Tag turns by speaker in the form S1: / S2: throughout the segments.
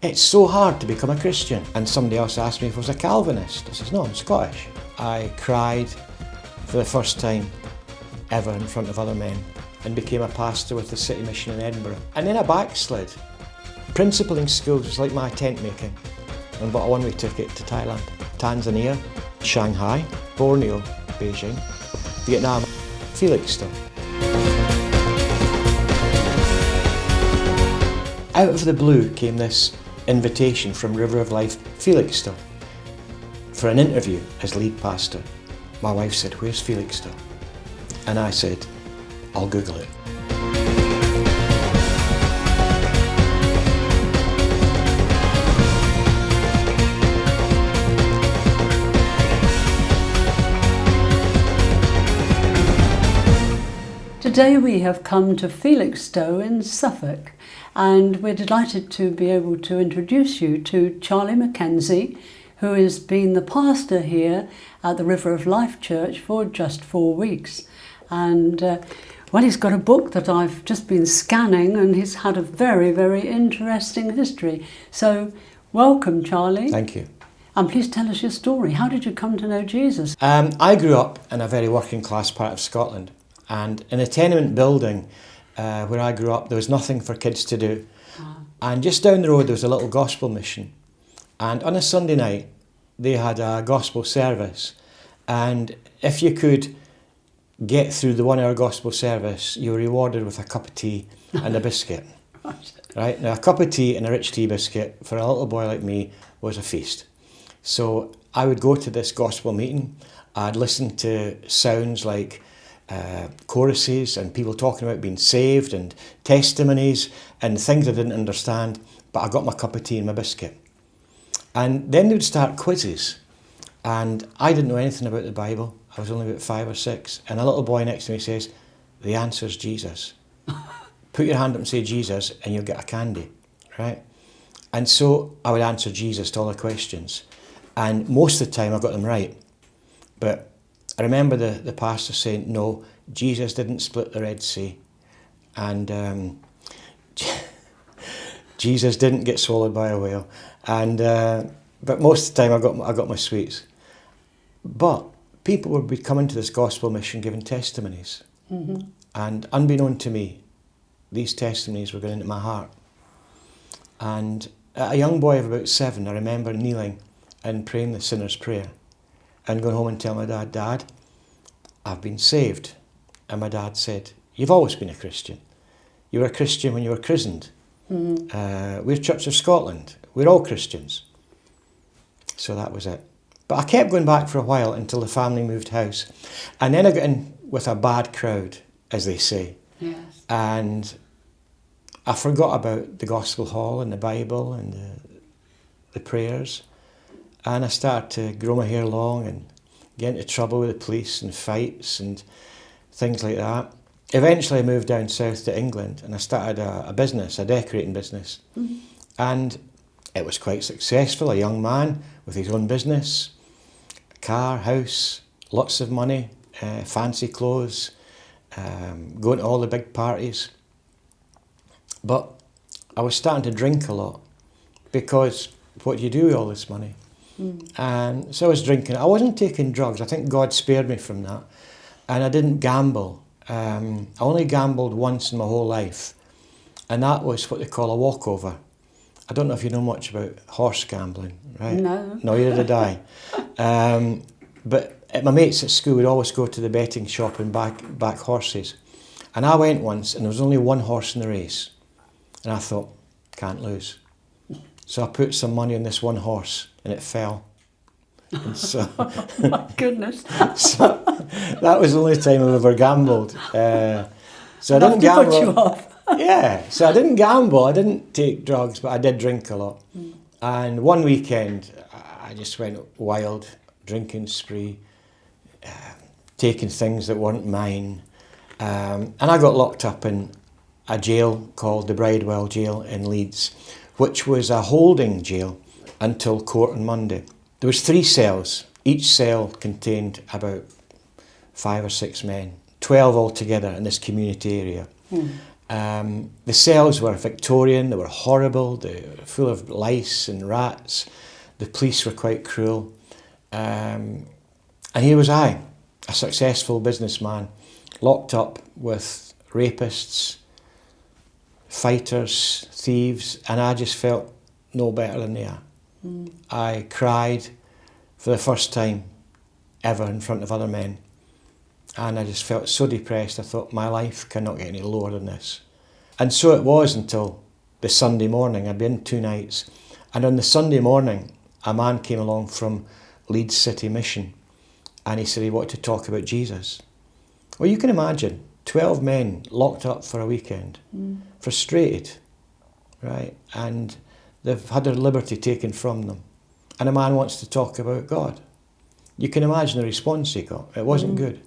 S1: it's so hard to become a Christian. And somebody else asked me if I was a Calvinist. I says, no, I'm Scottish. I cried for the first time ever in front of other men and became a pastor with the City Mission in Edinburgh. And then I backslid. Principling schools was like my tent making, and bought a one-way ticket to Thailand, Tanzania, Shanghai, Borneo, Beijing, Vietnam, Felixstowe. Out of the blue came this invitation from River of Life, Felixstowe, for an interview as lead pastor. My wife said, where's Felixstowe? And I said, I'll Google it.
S2: Today we have come to Felixstowe in Suffolk, and we're delighted to be able to introduce you to Charlie MacKenzie, who has been the pastor here at the River of Life Church for just 4 weeks. And well, he's got a book that I've just been scanning, and he's had a very, very interesting history. So welcome, Charlie.
S1: Thank you.
S2: And please tell us your story. How did you come to know Jesus?
S1: I grew up in a very working class part of Scotland. And in a tenement building where I grew up, there was nothing for kids to do. And just down the road, there was a little gospel mission. And on a Sunday night, they had a gospel service. And if you could get through the 1 hour gospel service, you were rewarded with a cup of tea and a biscuit. Right? Now, a cup of tea and a rich tea biscuit for a little boy like me was a feast. So I would go to this gospel meeting. I'd listen to sounds like choruses and people talking about being saved and testimonies and things I didn't understand, but I got my cup of tea and my biscuit. And then they would start quizzes, and I didn't know anything about the Bible. I was only about 5 or 6, and a little boy next to me says, the answer's Jesus. Put your hand up and say Jesus and you'll get a candy, right? And so I would answer Jesus to all the questions, and most of the time I got them right. But I remember the pastor saying, no, Jesus didn't split the Red Sea, and Jesus didn't get swallowed by a whale, and but most of the time I got my sweets. But people would be coming to this gospel mission giving testimonies, and unbeknown to me, these testimonies were going into my heart. And a young boy of about 7, I remember kneeling and praying the sinner's prayer, and going home and telling my dad, I've been saved. And my dad said, you've always been a Christian. You were a Christian when you were christened. We're Church of Scotland. We're all Christians. So that was it. But I kept going back for a while until the family moved house. And then I got in with a bad crowd, as they say.
S2: Yes.
S1: And I forgot about the Gospel Hall and the Bible and the prayers. And I started to grow my hair long and get into trouble with the police and fights and things like that. Eventually I moved down south to England, and I started a business, a decorating business. And it was quite successful. A young man with his own business, a car, house, lots of money, fancy clothes, going to all the big parties. But I was starting to drink a lot, because what do you do with all this money? And so I was drinking. I wasn't taking drugs. I think God spared me from that. And I didn't gamble. I only gambled once in my whole life, and that was what they call a walkover. I don't know if you know much about horse gambling, right?
S2: No.
S1: No, neither did I. But my mates at school would always go to the betting shop and back horses. And I went once, and there was only one horse in the race. And I thought, can't lose. So I put some money on this one horse, and it fell. And so,
S2: Oh my goodness.
S1: so that was the only time I've ever gambled. So I didn't gamble.
S2: Put you off.
S1: Yeah, so I didn't gamble, I didn't take drugs, but I did drink a lot. And one weekend, I just went wild, drinking spree, taking things that weren't mine. And I got locked up in a jail called the Bridewell Jail in Leeds, which was a holding jail until court on Monday. There was 3 cells. Each cell contained about 5 or 6 men, 12 altogether in this community area. The cells were Victorian, they were horrible, they were full of lice and rats. The police were quite cruel. And here was I, a successful businessman, locked up with rapists, fighters, thieves, and I just felt no better than they are. I cried for the first time ever in front of other men. And I just felt so depressed. I thought, my life cannot get any lower than this. And so it was until the Sunday morning. I'd been 2 nights. And on the Sunday morning, a man came along from Leeds City Mission. And he said he wanted to talk about Jesus. Well, you can imagine 12 men locked up for a weekend, frustrated, right? And they've had their liberty taken from them. And a man wants to talk about God. You can imagine the response he got. It wasn't good.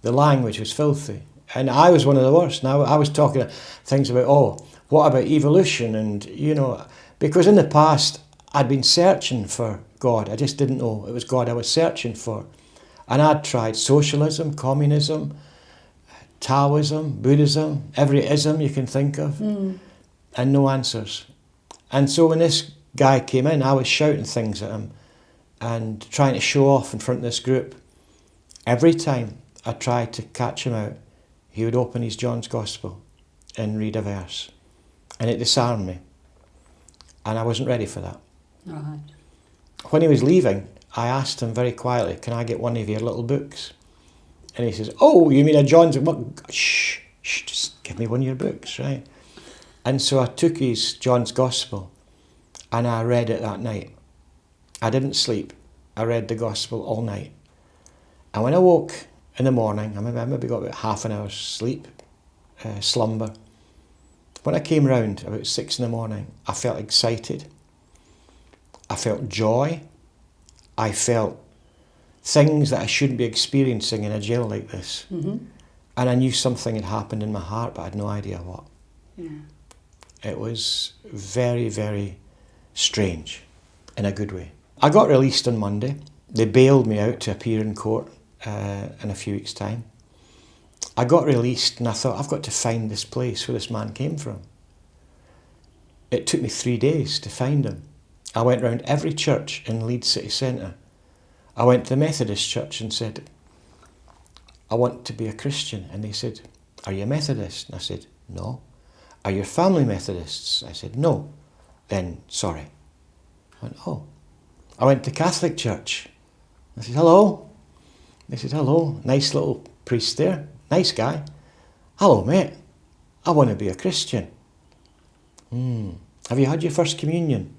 S1: The language was filthy. And I was one of the worst. Now I was talking things about, what about evolution? And, because in the past I'd been searching for God. I just didn't know it was God I was searching for. And I'd tried socialism, communism, Taoism, Buddhism, every ism you can think of, and no answers. And so when this guy came in, I was shouting things at him and trying to show off in front of this group. Every time I tried to catch him out, he would open his John's Gospel and read a verse. And it disarmed me. And I wasn't ready for that.
S2: Right.
S1: When he was leaving, I asked him very quietly, can I get one of your little books? And he says, oh, you mean a John's? Shh, just give me one of your books, right? And so I took his John's Gospel and I read it that night. I didn't sleep. I read the Gospel all night. And when I woke in the morning, I maybe got about half an hour's sleep, slumber. When I came round about 6 in the morning, I felt excited. I felt joy. I felt things that I shouldn't be experiencing in a jail like this. And I knew something had happened in my heart, but I had no idea what.
S2: Yeah.
S1: It was very, very strange in a good way. I got released on Monday. They bailed me out to appear in court in a few weeks' time. I got released and I thought, I've got to find this place where this man came from. It took me 3 days to find him. I went round every church in Leeds City Centre. I went to the Methodist church and said, I want to be a Christian. And they said, are you a Methodist? And I said, no. Are your family Methodists? I said, no. Then, sorry. I went, oh. I went to Catholic church. I said, hello. They said, hello. Nice little priest there. Nice guy. Hello, mate. I want to be a Christian. Have you had your first communion?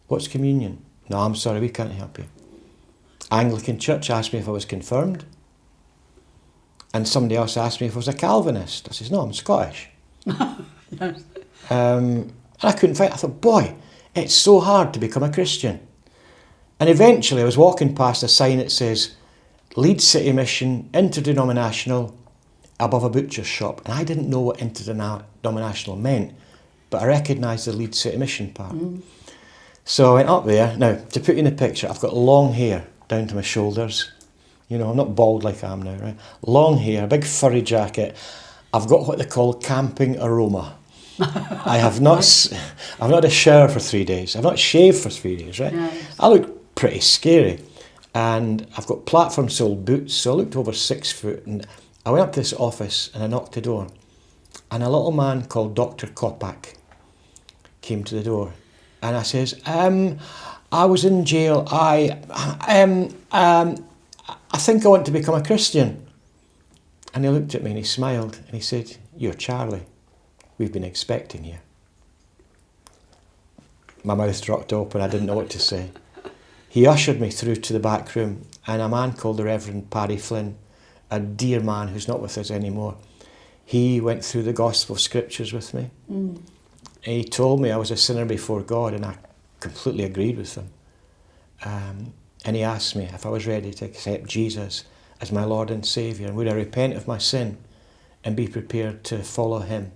S1: What's communion? No, I'm sorry, we can't help you. Anglican church asked me if I was confirmed. And somebody else asked me if I was a Calvinist. I said, no, I'm Scottish.
S2: Yes.
S1: And I couldn't find it. I thought, boy, it's so hard to become a Christian. And eventually I was walking past a sign that says, Leeds City Mission, interdenominational, above a butcher's shop. And I didn't know what interdenominational meant, but I recognised the Leeds City Mission part. So I went up there. Now, to put you in the picture, I've got long hair down to my shoulders. I'm not bald like I am now, right? Long hair, big furry jacket. I've got what they call camping aroma. I've not had a shower for 3 days. I've not shaved for 3 days, right?
S2: Nice.
S1: I look pretty scary. And I've got platform-soled boots, so I looked over 6 foot. And I went up to this office and I knocked the door. And a little man called Dr. Kopak came to the door. And I says, I was in jail. I think I want to become a Christian. And he looked at me and he smiled and he said, you're Charlie. We've been expecting you. My mouth dropped open. I didn't know what to say. He ushered me through to the back room, and a man called the Reverend Paddy Flynn, a dear man who's not with us anymore, he went through the gospel scriptures with me. He told me I was a sinner before God, and I completely agreed with him. And he asked me if I was ready to accept Jesus as my Lord and Saviour, and would I repent of my sin and be prepared to follow him.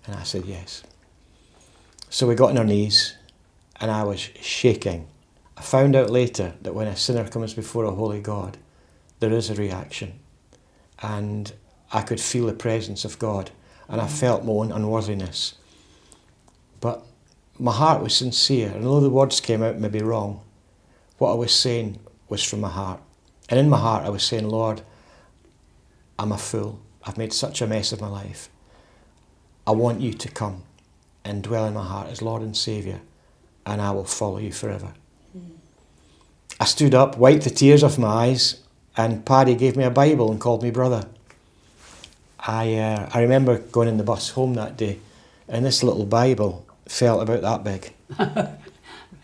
S1: And I said yes. So we got on our knees, and I was shaking. I found out later that when a sinner comes before a holy God, there is a reaction. And I could feel the presence of God and I felt my own unworthiness. But my heart was sincere, and although the words came out maybe wrong, what I was saying was from my heart. And in my heart I was saying, Lord, I'm a fool. I've made such a mess of my life. I want you to come and dwell in my heart as Lord and Saviour, and I will follow you forever. I stood up, wiped the tears off my eyes, and Paddy gave me a Bible and called me brother. I remember going in the bus home that day, and this little Bible felt about that big,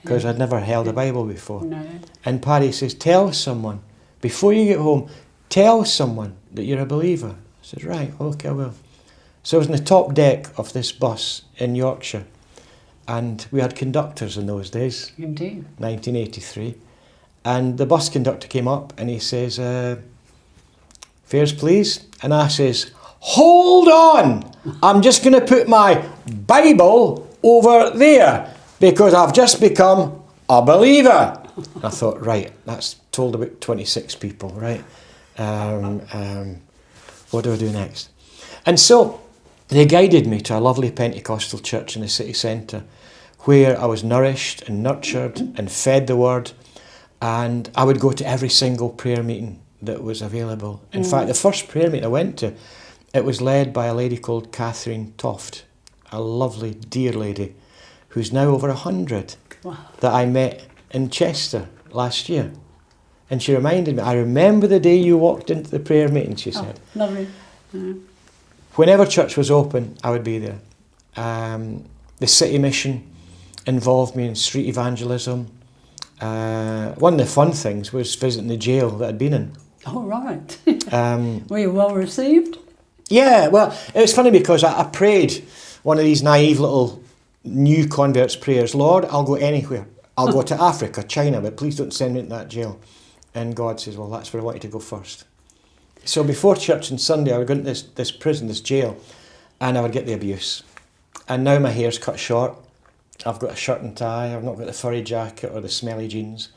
S1: because I'd never held a Bible before.
S2: No.
S1: And Paddy says, tell someone, before you get home, tell someone that you're a believer. I said, right, okay, I will. So I was in the top deck of this bus in Yorkshire, and we had conductors in those days.
S2: Indeed.
S1: 1983. And the bus conductor came up and he says, fares please. And I says, hold on, I'm just going to put my Bible over there because I've just become a believer. And I thought, right, that's told about 26 people, right? What do I do next? And so they guided me to a lovely Pentecostal church in the city centre where I was nourished and nurtured and fed the word, and I would go to every single prayer meeting that was available. In fact, the first prayer meeting I went to, it was led by a lady called Catherine Toft, a lovely, dear lady who's now over 100,
S2: Wow.
S1: that I met in Chester last year. And she reminded me, I remember the day you walked into the prayer meeting, she said.
S2: Lovely. Yeah.
S1: Whenever church was open, I would be there. The city mission involved me in street evangelism. One of the fun things was visiting the jail that I'd been in.
S2: Oh, right. Were you well received?
S1: Yeah, well, it was funny because I prayed one of these naive little new converts prayers. Lord, I'll go anywhere. I'll go to Africa, China, but please don't send me into that jail. And God says, well, that's where I want you to go first. So before church on Sunday, I would go into this prison, this jail, and I would get the abuse. And now my hair's cut short. I've got a shirt and tie. I've not got the furry jacket or the smelly jeans.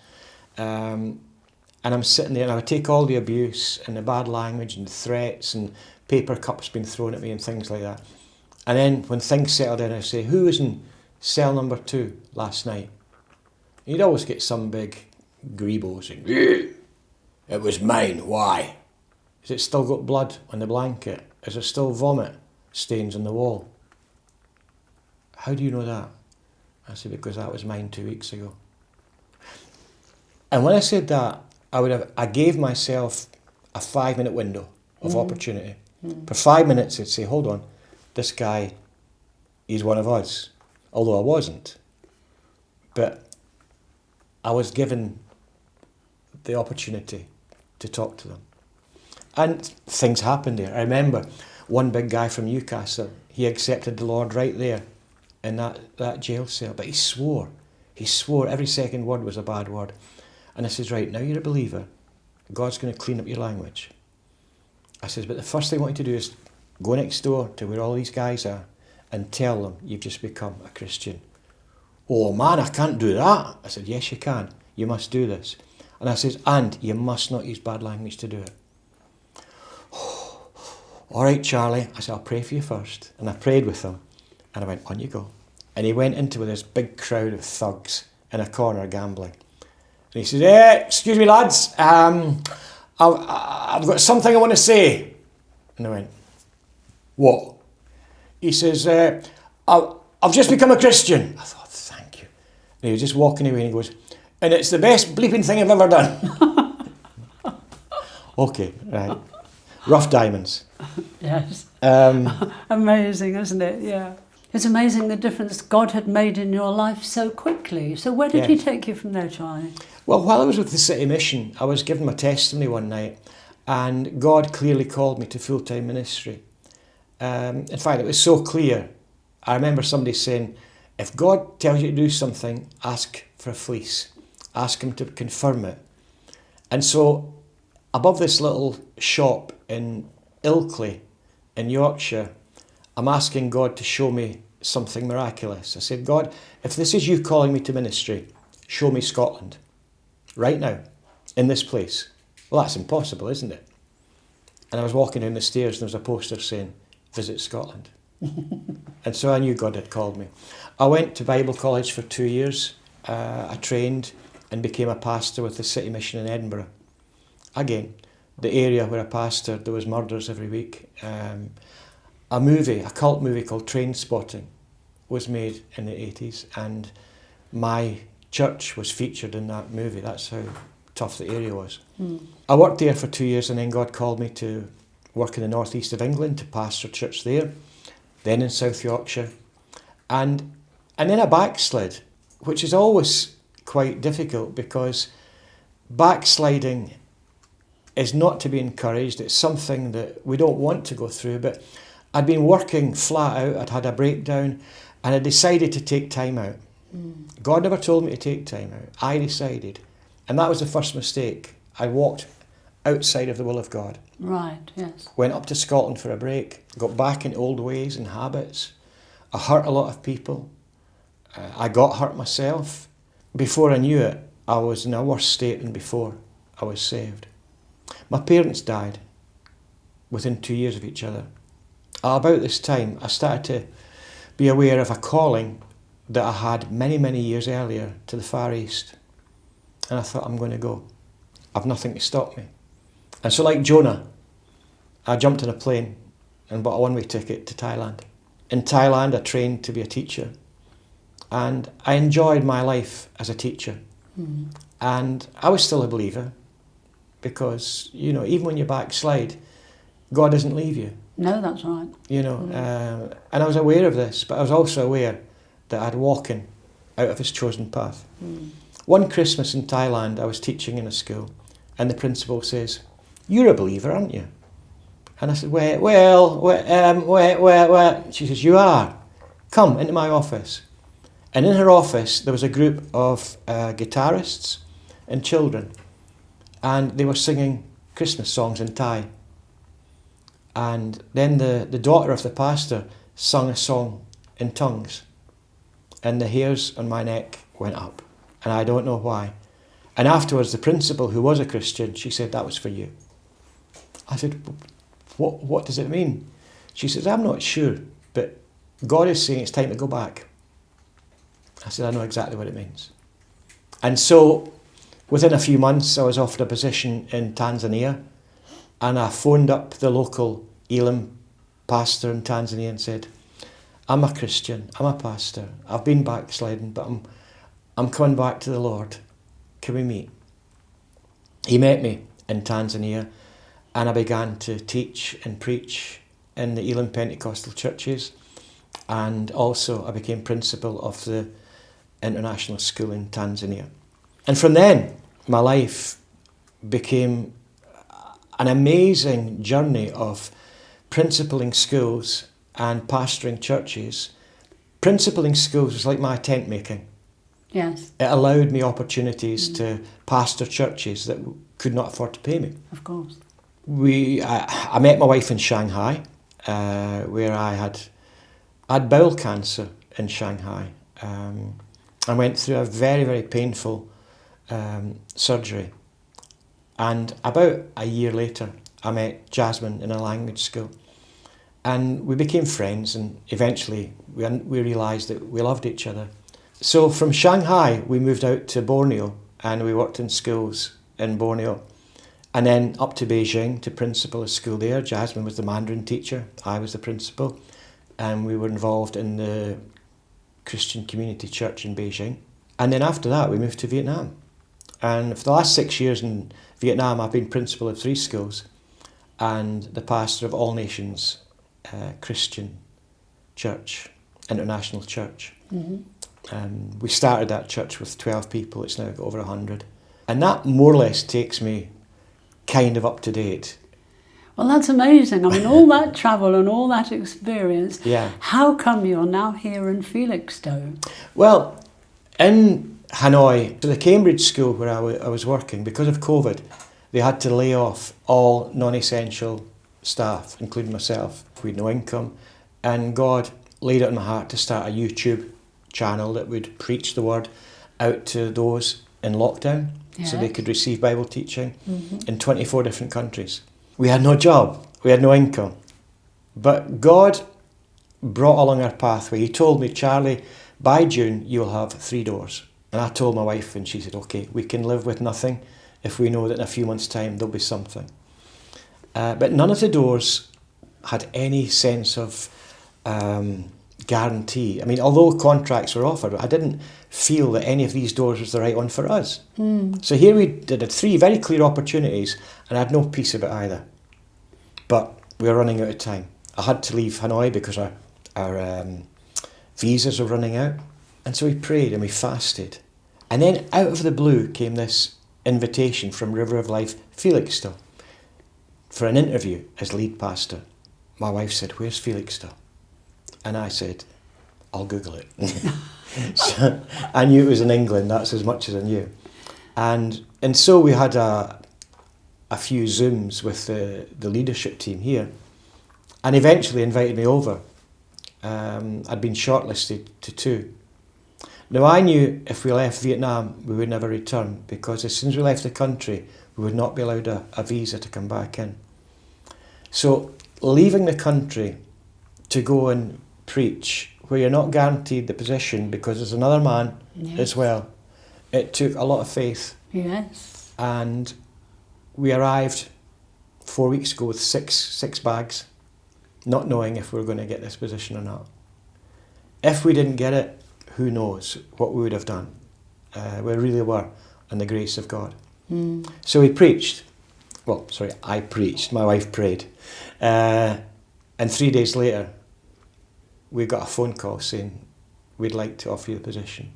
S1: And I'm sitting there and I would take all the abuse and the bad language and the threats and paper cups being thrown at me and things like that. And then when things settled down, I'd say, who was in cell number 2 last night? And you'd always get some big grebo saying, it was mine, why? Has it still got blood on the blanket? Is there still vomit stains on the wall? How do you know that? I said, because that was mine 2 weeks ago. And when I said that, I gave myself a 5-minute window of opportunity. For 5 minutes, I'd say, hold on, this guy, he's one of us. Although I wasn't. But I was given the opportunity to talk to them. And things happened there. I remember one big guy from Newcastle, he accepted the Lord right there in that jail cell, but he swore every second word was a bad word. And I says, right, now you're a believer, God's going to clean up your language. I says, but the first thing I want you to do is go next door to where all these guys are and tell them you've just become a Christian. Oh man, I can't do that. I said, yes you can, you must do this. And I says, and you must not use bad language to do it. All right, Charlie. I said, I'll pray for you first. And I prayed with him. And I went, on you go. And he went into this big crowd of thugs in a corner gambling. And he says, excuse me, lads. I've got something I want to say. And I went, what? He says, I've just become a Christian. I thought, thank you. And he was just walking away and he goes, and it's the best bleeping thing I've ever done. Okay, right. Rough diamonds.
S2: Yes. Amazing, isn't it? Yeah. It's amazing the difference God had made in your life so quickly. So where did he take you from there, Charlie?
S1: Well, while I was with the City Mission, I was given my testimony one night, and God clearly called me to full-time ministry. In fact, it was so clear. I remember somebody saying, if God tells you to do something, ask for a fleece. Ask him to confirm it. And so, above this little shop in Ilkley in Yorkshire, I'm asking God to show me something miraculous. I said, God, if this is you calling me to ministry, show me Scotland. Right now, in this place. Well, that's impossible, isn't it? And I was walking down the stairs and there was a poster saying, visit Scotland. And so I knew God had called me. I went to Bible college for 2 years. I trained and became a pastor with the City Mission in Edinburgh. Again, the area where I pastored, there was murders every week. A cult movie called Trainspotting was made in the 80s, and my church was featured in that movie. That's how tough the area was. I worked there for 2 years, and then God called me to work in the northeast of England, to pastor church there, then in South Yorkshire. And then I backslid, which is always quite difficult, because backsliding is not to be encouraged. It's something that we don't want to go through. But I'd been working flat out, I'd had a breakdown, and I decided to take time out. God never told me to take time out. I decided. And that was the first mistake. I walked outside of the will of God.
S2: Right, yes.
S1: Went up to Scotland for a break, got back into old ways and habits. I hurt a lot of people. I got hurt myself. Before I knew it, I was in a worse state than before I was saved. My parents died within 2 years of each other. About this time, I started to be aware of a calling that I had many, many years earlier to the Far East. And I thought, I'm going to go. I've nothing to stop me. And so, like Jonah, I jumped on a plane and bought a one-way ticket to Thailand. In Thailand, I trained to be a teacher. And I enjoyed my life as a teacher. And I was still a believer, because, you know, even when you backslide, God doesn't leave you.
S2: No, that's right.
S1: You know, and I was aware of this, but I was also aware that I'd walking out of his chosen path. One Christmas in Thailand, I was teaching in a school, and the principal says, "You're a believer, aren't you?" And I said, well. She says, "You are. Come into my office." And in her office, there was a group of guitarists and children, and they were singing Christmas songs in Thai. And then the daughter of the pastor sung a song in tongues, and the hairs on my neck went up, and I don't know why. And afterwards, the principal, who was a Christian, she said, "That was for you." I said, what does it mean? She says, "I'm not sure, but God is saying it's time to go back." I said, "I know exactly what it means." And so within a few months, I was offered a position in Tanzania, and I phoned up the local Elim pastor in Tanzania and said, "I'm a Christian, I'm a pastor, I've been backsliding, but I'm coming back to the Lord. Can we meet?" He met me in Tanzania, and I began to teach and preach in the Elim Pentecostal churches, and also I became principal of the international school in Tanzania. And from then, my life became an amazing journey of principalling schools and pastoring churches. Principalling schools was like my tent making.
S2: Yes.
S1: It allowed me opportunities to pastor churches that could not afford to pay me.
S2: Of course.
S1: I met my wife in Shanghai, where I had bowel cancer in Shanghai. I went through a very, very painful surgery. And about a year later, I met Jasmine in a language school. And we became friends, and eventually we realised that we loved each other. So from Shanghai, we moved out to Borneo, and we worked in schools in Borneo. And then up to Beijing to principal a school there. Jasmine was the Mandarin teacher, I was the principal, and we were involved in the Christian Community Church in Beijing. And then after that, we moved to Vietnam. And for the last 6 years in Vietnam, I've been principal of 3 schools and the pastor of All Nations Christian Church, International Church. We started that church with 12 people, it's now got over 100. And that more or less takes me kind of up to date.
S2: Well, that's amazing. I mean, all that travel and all that experience.
S1: Yeah.
S2: How come you're now here in Felixstowe?
S1: Well, in Hanoi, to the Cambridge school where I was working, because of COVID, they had to lay off all non-essential staff, including myself. We had no income, and God laid it on my heart to start a YouTube channel that would preach the word out to those in lockdown, so they could receive Bible teaching in 24 different countries. We had no job, we had no income, But God brought along our pathway. He told me, Charlie, by June you'll have 3 doors. And I told my wife, and she said, okay, we can live with nothing if we know that in a few months' time there'll be something. But none of the doors had any sense of guarantee. I mean, although contracts were offered, I didn't feel that any of these doors was the right one for us. So here we did 3 very clear opportunities, and I had no peace about either. But we were running out of time. I had to leave Hanoi because our visas were running out. And so we prayed and we fasted. And then out of the blue came this invitation from River of Life, Felixstowe, for an interview as lead pastor. My wife said, where's Felixstowe? And I said, I'll Google it. So I knew it was in England, that's as much as I knew. And so we had a few Zooms with the leadership team here, and eventually invited me over. I'd been shortlisted to 2. Now I knew if we left Vietnam we would never return, because as soon as we left the country we would not be allowed a visa to come back in. So leaving the country to go and preach where you're not guaranteed the position because there's another man as well, it took a lot of faith.
S2: Yes.
S1: And we arrived 4 weeks ago with six bags, not knowing if we were going to get this position or not. If we didn't get it, who knows what we would have done. We really were on the grace of God. So we preached. Well, sorry, I preached. My wife prayed. And 3 days later, we got a phone call saying, we'd like to offer you the position,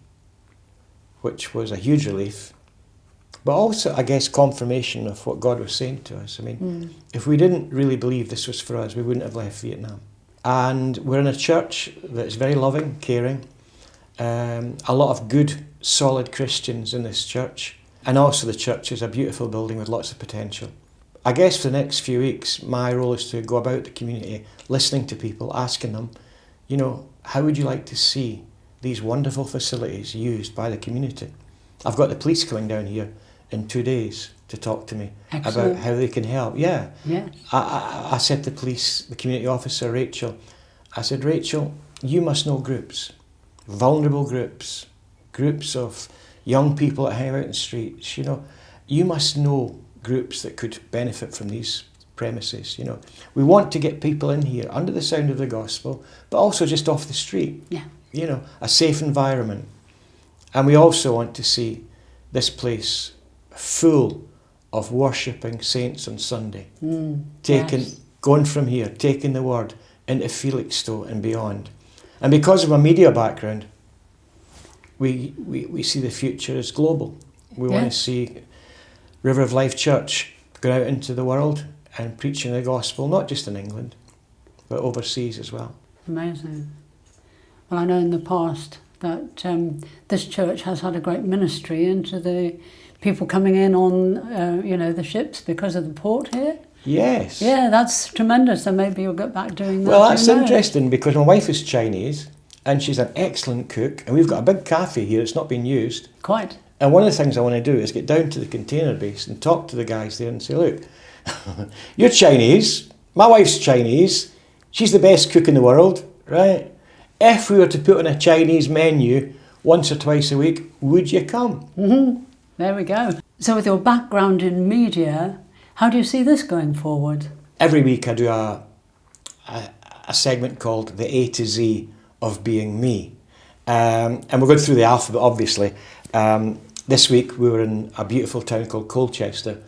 S1: which was a huge relief. But also, I guess, confirmation of what God was saying to us. I mean, if we didn't really believe this was for us, we wouldn't have left Vietnam. And we're in a church that's very loving, caring. A lot of good, solid Christians in this church. And also the church is a beautiful building with lots of potential. I guess for the next few weeks, my role is to go about the community, listening to people, asking them, you know, how would you like to see these wonderful facilities used by the community? I've got the police coming down here in 2 days to talk to me about how they can help. Yeah.
S2: Yes.
S1: I said to the community officer, Rachel, I said, Rachel, you must know groups, vulnerable groups, groups of young people that hang out in the streets, you know. You must know groups that could benefit from these premises, you know. We want to get people in here under the sound of the gospel, but also just off the street. Yeah. You know, a safe environment. And we also want to see this place full of worshipping saints on Sunday. Going from here, taking the word into Felixstowe and beyond. And because of my media background, we see the future as global. We want to see River of Life Church go out into the world and preaching the gospel, not just in England, but overseas as well.
S2: Amazing. Well, I know in the past that this church has had a great ministry into the people coming in on, the ships because of the port here.
S1: Yes.
S2: Yeah, that's tremendous. So maybe you'll get back doing that.
S1: Well, that's interesting because my wife is Chinese and she's an excellent cook, and we've got a big cafe here. It's not being used.
S2: Quite.
S1: And one of the things I want to do is get down to the container base and talk to the guys there and say, look, you're Chinese, my wife's Chinese, she's the best cook in the world, right? If we were to put on a Chinese menu once or twice a week, would you come?
S2: There we go. So with your background in media, how do you see this going forward? Every
S1: week I do a segment called the A to Z of being me. And we're going through the alphabet, obviously. This week we were in a beautiful town called Colchester,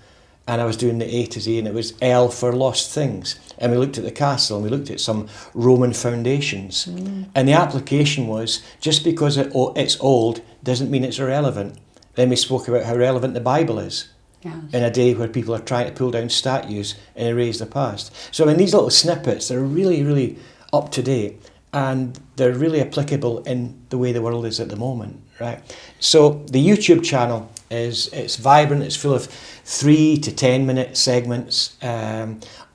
S1: and I was doing the A to Z, and it was L for lost things. And we looked at the castle, and we looked at some Roman foundations. And the application was, just because it's old doesn't mean it's irrelevant. Then we spoke about how relevant the Bible is. Yes. In a day where people are trying to pull down statues and erase the past. So I mean, these little snippets, they're really, really up to date, and they're really applicable in the way the world is at the moment, right? So the YouTube channel it's vibrant, it's full of 3 to 10 minute segments.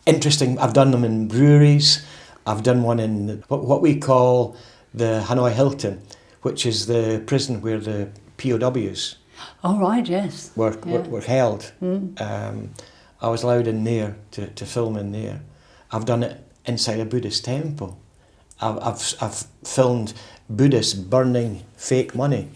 S1: Interesting, I've done them in breweries, I've done one in what we call the Hanoi Hilton, which is the prison where the POWs were held. I was allowed in there to film in there. I've done it inside a Buddhist temple. I've filmed Buddhists burning fake money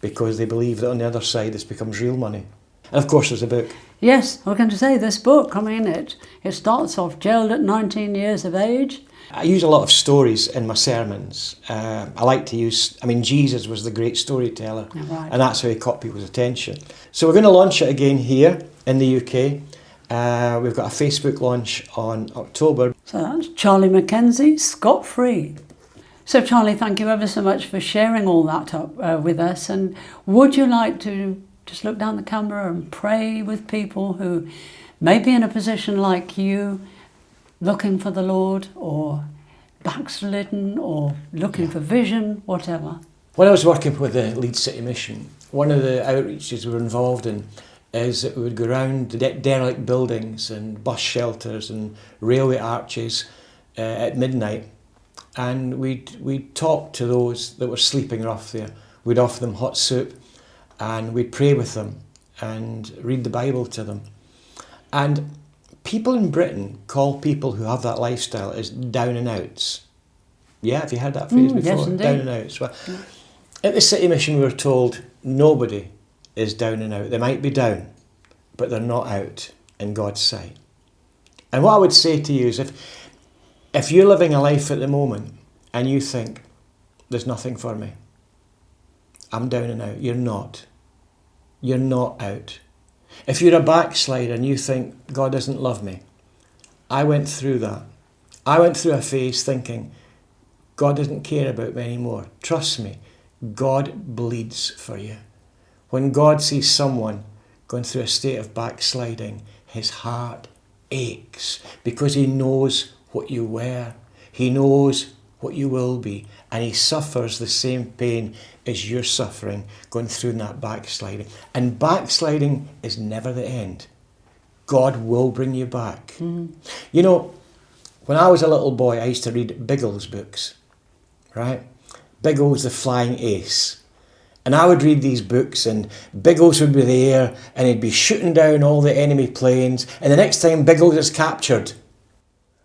S1: because they believe that on the other side this becomes real money. And of course there's a book.
S2: Yes, I was going to say this book, I mean, it starts off jailed at 19 years of age.
S1: I use a lot of stories in my sermons. I like to use, Jesus was the great storyteller,
S2: Right.
S1: and that's how he caught people's attention. So we're going to launch it again here in the UK. We've got a Facebook launch on October.
S2: So that's Charlie MacKenzie, scot-free. So Charlie, thank you ever so much for sharing all that up with us. And would you like to just look down the camera and pray with people who may be in a position like you, looking for the Lord, or backslidden, or looking for vision, whatever?
S1: When I was working with the Leeds City Mission, one of the outreaches we were involved in is that we would go around the derelict buildings and bus shelters and railway arches at midnight, and we'd talk to those that were sleeping rough there. We'd offer them hot soup, and we'd pray with them and read the Bible to them. And people in Britain call people who have that lifestyle as down and outs. Yeah, have you heard that phrase before?
S2: Yes, indeed.
S1: Down and outs. Well, at the City Mission we were told nobody is down and out. They might be down, but they're not out in God's sight. And what I would say to you is if you're living a life at the moment and you think, there's nothing for me, I'm down and out, you're not. You're not out. If you're a backslider and you think, God doesn't love me, I went through that. I went through a phase thinking, God doesn't care about me anymore. Trust me, God bleeds for you. When God sees someone going through a state of backsliding, his heart aches because he knows what you were. He knows what you will be, and he suffers the same pain as you're suffering going through that backsliding. And backsliding is never the end. God will bring you back. Mm-hmm. You know, when I was a little boy, I used to read Biggles books, right? Biggles the Flying Ace. And I would read these books, and Biggles would be there, and he'd be shooting down all the enemy planes, and the next time Biggles is captured,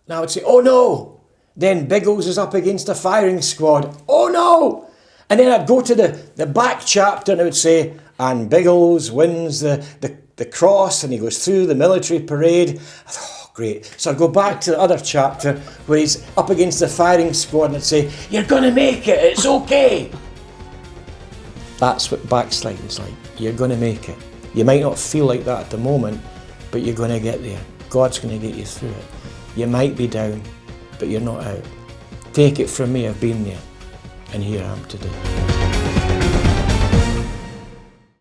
S1: and I would say, oh no! Then Biggles is up against a firing squad. Oh no! And then I'd go to the back chapter and it would say, and Biggles wins the cross and he goes through the military parade. I thought, oh, great. So I'd go back to the other chapter where he's up against the firing squad and I'd say, you're going to make it, it's okay. That's what backsliding's like. You're going to make it. You might not feel like that at the moment, but you're going to get there. God's going to get you through it. You might be down, but you're not out. Take it from me, I've been there, and here I am today.